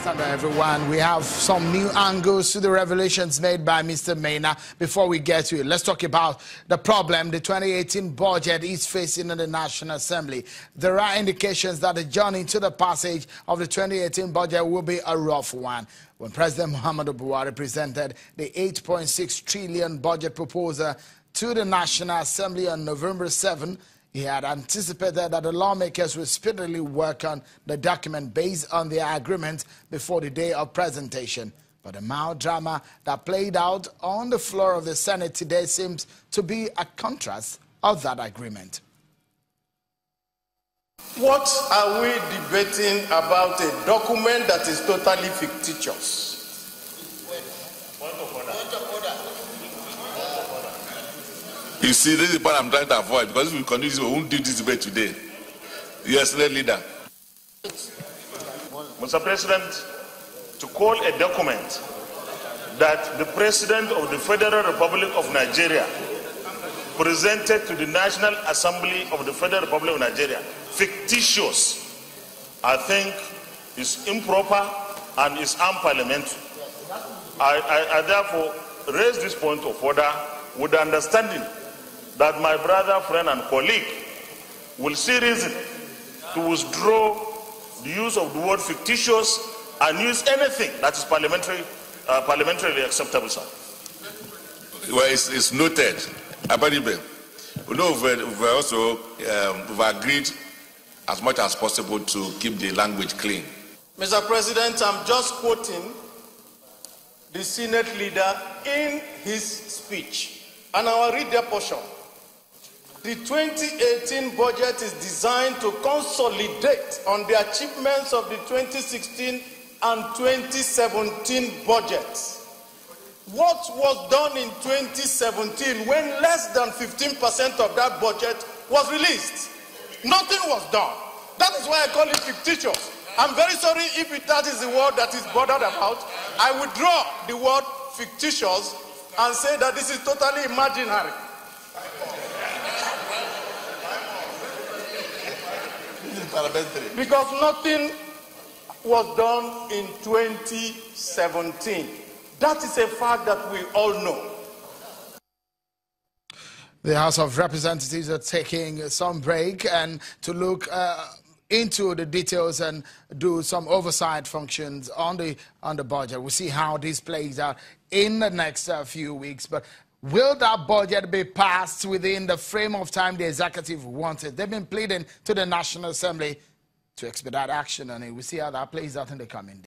Stand by, everyone. We have some new angles to the revelations made by Mr. Maina. Before we get to it, let's talk about the problem the 2018 budget is facing in the National Assembly. There are indications that the journey to the passage of the 2018 budget will be a rough one. When President Muhammadu Buhari presented the 8.6 trillion budget proposal to the National Assembly on November 7, he had anticipated that the lawmakers would speedily work on the document based on their agreement before the day of presentation. But the mild drama that played out on the floor of the Senate today seems to be a contrast of that agreement. What are we debating about a document that is totally fictitious? You see, this is what I'm trying to avoid, because if we continue, we won't do this debate today. Yes, leader. Mr. President, to call a document that the President of the Federal Republic of Nigeria presented to the National Assembly of the Federal Republic of Nigeria fictitious, I think is improper and is unparliamentary. I therefore raise this point of order with the understanding that my brother, friend, and colleague will see reason to withdraw the use of the word fictitious and use anything that is parliamentarily acceptable, sir. Well, it's noted. Abadibe, we know we've also we've agreed as much as possible to keep the language clean. Mr. President, I'm just quoting the Senate leader in his speech, and I will read their portion. The 2018 budget is designed to consolidate on the achievements of the 2016 and 2017 budgets. What was done in 2017 when less than 15% of that budget was released? Nothing was done. That is why I call it fictitious. I'm very sorry if that is the word that is bothered about. I withdraw the word fictitious and say that this is totally imaginary. Because nothing was done in 2017. That is a fact that we all know. The House of Representatives are taking some break and to look into the details and do some oversight functions on the budget. We'll see how this plays out in the next few weeks. But will that budget be passed within the frame of time the executive wanted? They've been pleading to the National Assembly to expedite action on it. We'll see how that plays out in the coming days.